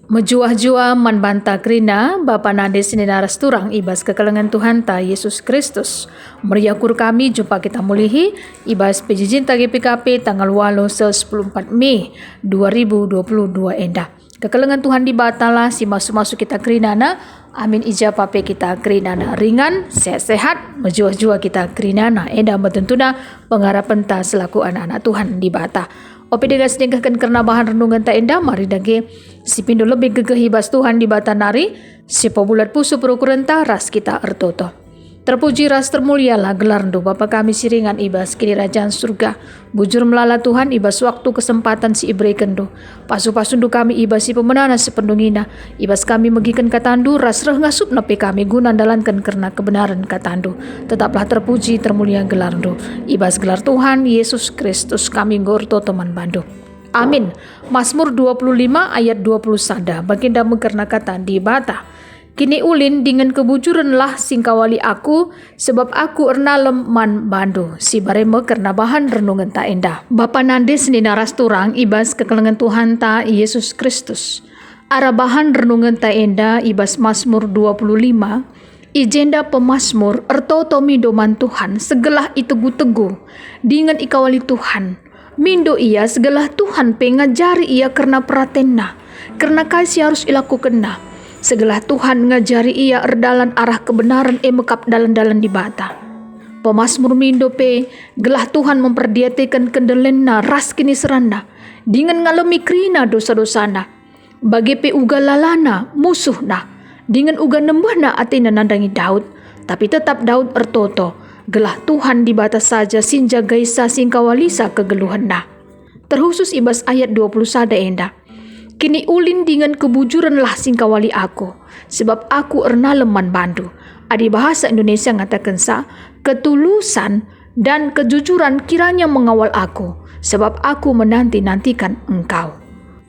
Menjuah-juah man banta krina Bapa nade sinina rasturang ibas kekelengan Tuhan ta Yesus Kristus. Meriakur kami jumpa kita mulihi ibas pejijinta GPKP tanggal 8 14 Mei 2022 endah. Kekelengan Tuhan di batala si masuk-masuk kita krinana. Amin ija pape kita krinana ringan sehat-sehat menjuah-juah kita krinana endah betentuna pengharapan ta selaku anak-anak Tuhan di bata. Opi degas negahkan karena bahan renungan tak endah mari dage si pindo lebih gegeh hibas Tuhan di bata nari si pobulat pusu perukuran ta ras kita ertoto. Terpuji ras termulialah gelar ndo Bapa kami siringan ibas kini rajaan surga bujur melala Tuhan ibas waktu kesempatan si ibrekan do pasu-pasundu kami ibas si pemenana sependungina ibas kami megikan katandu ras reh ngasup nape kami guna dalankan karena kebenaran katandu tetaplah terpuji termulia gelar ndo ibas gelar Tuhan Yesus Kristus kami ngorto teman bandu. Amin. Mazmur 25 ayat 20 sada baginda mengerna kata di bata. Kini ulin dengan kebujuranlah singkawali aku sebab aku ernalem man bandu si bareme karena bahan renungan ta endah. Bapa nandes ni naras turang ibas kekelengan Tuhan ta Yesus Kristus. Ara bahan renungan ta endah ibas Mazmur 25. Ijenda pemasmur ertoto mindo man Tuhan segelah itegu-tegu dengan ikawali Tuhan. Mindo ia segelah Tuhan pengajari ia karena pratenna karena kasih harus ilakukenna. Segelah Tuhan ngajari ia erdalan arah kebenaran mekap dalan-dalan di bata. Pemasmur mindo pe gelah Tuhan memperdiatikan kendelenna ras kini seranda dengan ngalami krina dosa-dosana. Bagi pe uga lalana musuhna dengan uga nembahna atina nandangi Daud. Tapi tetap Daud ertoto gelah Tuhan di bata saja sinja gaisa singkawalisa kegeluhanna. Terkhusus ibas ayat 20 sada endah. Kini ulin dengan kebujuranlah singkawali aku, sebab aku ernaleman bandu. Adi bahasa Indonesia ngatakan sa, ketulusan dan kejujuran kiranya mengawal aku, sebab aku menanti-nantikan engkau.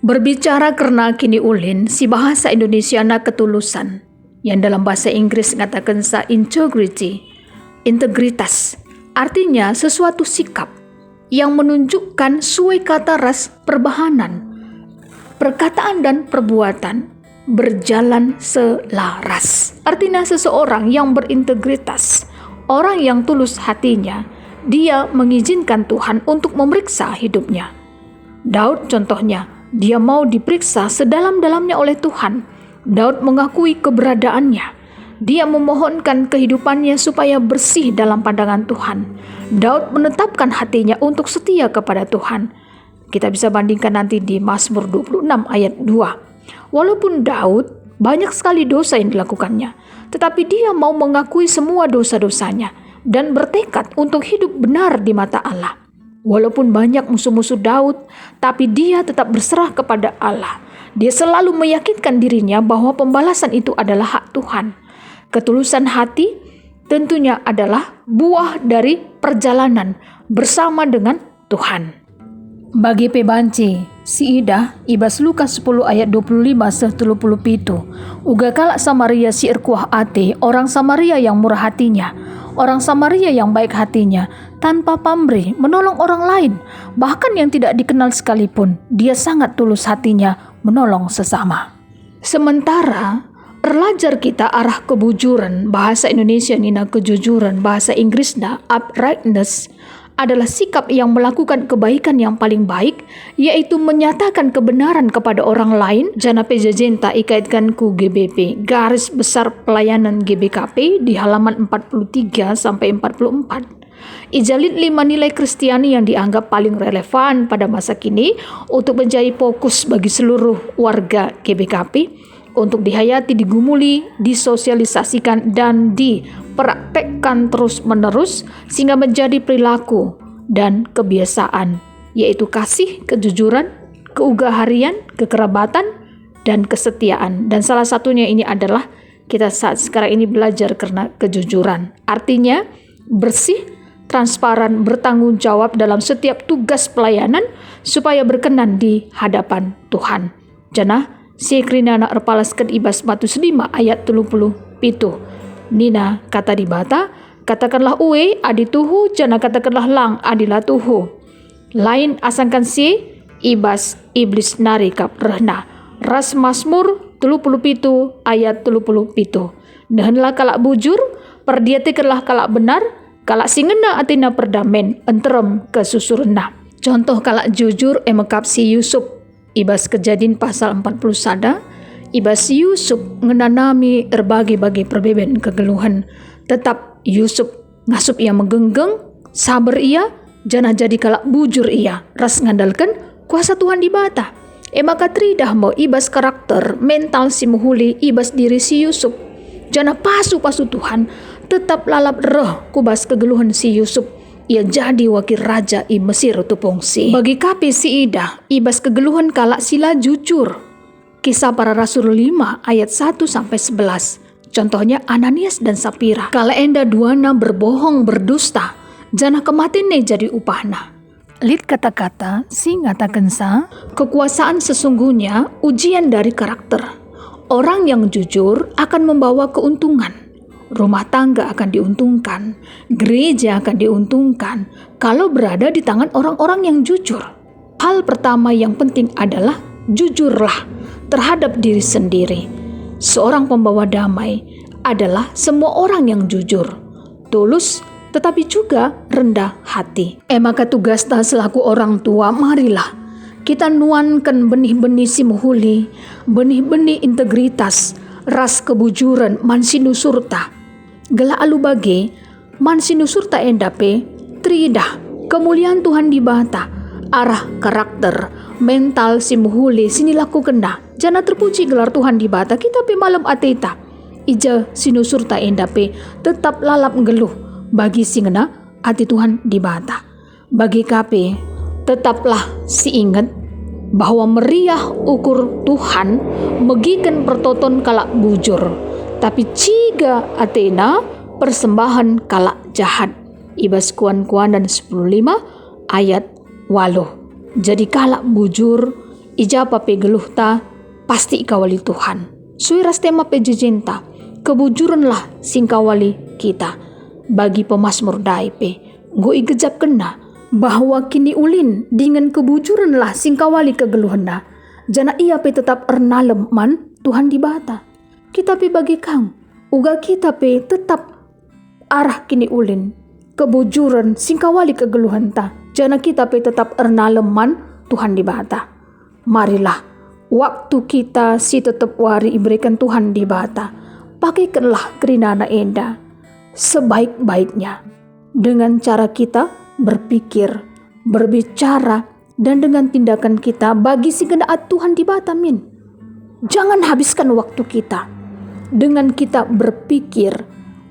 Berbicara karena kini ulin, si bahasa Indonesia na ketulusan, yang dalam bahasa Inggris ngatakan sa integrity, integritas. Artinya sesuatu sikap yang menunjukkan suai kata ras perbahanan. Perkataan dan perbuatan berjalan selaras. Artinya seseorang yang berintegritas, orang yang tulus hatinya, dia mengizinkan Tuhan untuk memeriksa hidupnya. Daud contohnya, dia mau diperiksa sedalam-dalamnya oleh Tuhan. Daud mengakui keberadaannya. Dia memohonkan kehidupannya supaya bersih dalam pandangan Tuhan. Daud menetapkan hatinya untuk setia kepada Tuhan. Kita bisa bandingkan nanti di Mazmur 26 ayat 2. Walaupun Daud banyak sekali dosa yang dilakukannya, tetapi dia mau mengakui semua dosa-dosanya dan bertekad untuk hidup benar di mata Allah. Walaupun banyak musuh-musuh Daud, tapi dia tetap berserah kepada Allah. Dia selalu meyakinkan dirinya bahwa pembalasan itu adalah hak Tuhan. Ketulusan hati tentunya adalah buah dari perjalanan bersama dengan Tuhan. Bagi pebanci, si Ida, ibas Lukas 10 ayat 25 setelupuluh pitu. Uga kalak Samaria si erkuah ate, orang Samaria yang murah hatinya, orang Samaria yang baik hatinya, tanpa pamrih menolong orang lain, bahkan yang tidak dikenal sekalipun, dia sangat tulus hatinya menolong sesama. Sementara erlajar kita arah kebujuran, bahasa Indonesia nina kejujuran, bahasa Inggrisna uprightness, adalah sikap yang melakukan kebaikan yang paling baik, yaitu menyatakan kebenaran kepada orang lain. Jana pejajenta ikaitkan ku GBP, garis besar pelayanan GBKP di halaman 43 sampai 44. Ijalin 5 nilai Kristiani yang dianggap paling relevan pada masa kini untuk menjadi fokus bagi seluruh warga GBKP. Untuk dihayati, digumuli, disosialisasikan, dan dipraktekkan terus-menerus sehingga menjadi perilaku dan kebiasaan, yaitu kasih, kejujuran, keugaharian, kekerabatan, dan kesetiaan. Dan salah satunya ini adalah kita saat sekarang ini belajar karena kejujuran. Artinya bersih, transparan, bertanggung jawab dalam setiap tugas pelayanan supaya berkenan di hadapan Tuhan. Janah si krinana erpalaskan ibas Matius 5 ayat 30 pitu. Nina kata di bata, katakanlah uwe adi tuhu, jana katakanlah lang adilah tuhu. Lain asangkan si ibas iblis nari kap rehna. Ras Mazmur 37 ayat 37. Nehenlah kalak bujur, perdiatikanlah kalak benar, kalak singena atina perdamen, enterem kesusurna. Contoh kalak jujur emekap si Yusuf. Ibas Kejadian pasal 40 sada, ibas Yusuf ngenanami berbagai-bagai perbeben kegeluhan. Tetap Yusuf ngasup ia menggenggeng, sabar ia, jangan jadi kalak bujur ia, ras ngandalkan kuasa Tuhan di bata. Maka tridah mau ibas karakter, mental si muhuli, ibas diri si Yusuf. Jana pasu-pasu Tuhan, tetap lalap reh kubas kegeluhan si Yusuf. Ia jadi wakil raja i Mesir tupong si. Bagi kapi si Ida, ibas kegeluhan kalak sila jujur. Kisah para Rasul 5 ayat 1-11. Contohnya Ananias dan Sapira. Kala enda duana berbohong berdusta, jana kematian jadi upahna. Lid kata-kata si ngatakan sa, kekuasaan sesungguhnya ujian dari karakter. Orang yang jujur akan membawa keuntungan. Rumah tangga akan diuntungkan, gereja akan diuntungkan kalau berada di tangan orang-orang yang jujur. Hal pertama yang penting adalah jujurlah terhadap diri sendiri. Seorang pembawa damai adalah semua orang yang jujur, tulus, tetapi juga rendah hati. Maka tugas ta selaku orang tua, marilah kita nuankan benih-benih si muhuli, benih-benih integritas, ras kebujuran, mansinu surta. Gela alu bage, mansinu surta endape, tridah, kemuliaan Tuhan di bata, arah karakter, mental si muhuli, sini laku kena. Jana terpuji gelar Tuhan di bata, kita pe malam ateta. Ija sinu surta endape, tetap lalap ngeluh. Bagi singena hati Tuhan di bata. Bagi kape, tetaplah si ingat bahwa meriah ukur Tuhan megikan pertoton kalak bujur, tapi ciga atena persembahan kalak jahat. Ibas kuan-kuan dan 10:5 ayat 8. Jadi kalak bujur ija pape geluh ta pasti ikawali Tuhan. Suiras tema pejejenta, kebujuranlah singkawali kita. Bagi pemazmur daipe, go igejap kena bahwa kini ulin dengan kebujuranlah singkawali kegeluhana. Jana ia pe tetap ernalem man Tuhan di bata. Kita pe bagi kang, uga kita pe tetap arah kini ulin kebujuran singkawali kegeluhan ta. Jana kita pe tetap ernalem man Tuhan di bata. Marilah waktu kita si tetap wari iberikan Tuhan di bata. Pakaikanlah kerinana enda sebaik-baiknya dengan cara kita berpikir, berbicara, dan dengan tindakan kita bagi si kehendak Tuhan di bata. Min. Jangan habiskan waktu kita dengan kita berpikir,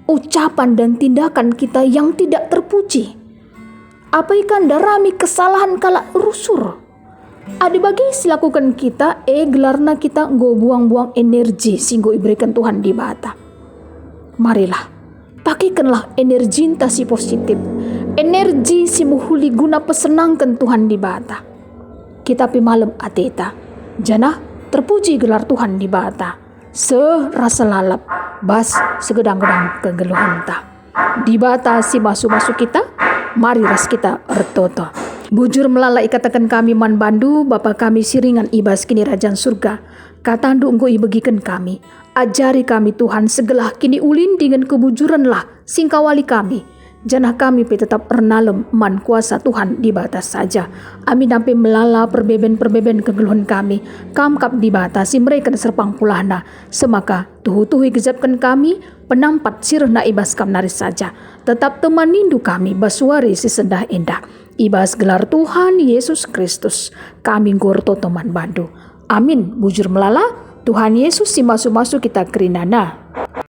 ucapan dan tindakan kita yang tidak terpuji. Apa ikan darami kesalahan kala rusur? Ada bagi silakukan kita, gelarna kita go buang-buang energi singgo iberikan Tuhan di bata. Marilah pakaikanlah energi si positif, energi si muhuli guna pesenangkan Tuhan di bata. Kita pi malam ateta, jana terpuji gelar Tuhan di bata. Serasa lalap, bas segedang-gedang kegeluhan ta. Di bata si masu-masu kita, mari ras kita ertoto. Bujur melalai katakan kami man bandu, Bapa kami siringan ibas kini Rajaan Surga. Katandu engkau ibegikan kami. Ajari kami Tuhan segelah kini ulin dengan kebujuranlah singkawali kami. Janah kami pe tetap ernalem man kuasa Tuhan di batas saja. Amin ampe melala perbeben-perbeben kegeluhan kami. Kamkap di batasi mereka serpang pulahna. Semaka tuhu-tuhu gejapkan kami penampat sirna ibas kam naris saja. Tetap teman nindu kami basuari si sendah indah. Ibas gelar Tuhan Yesus Kristus. Kami gorto teman bandu. Amin. Bujur melala Tuhan Yesus si masu-masu kita kerinana.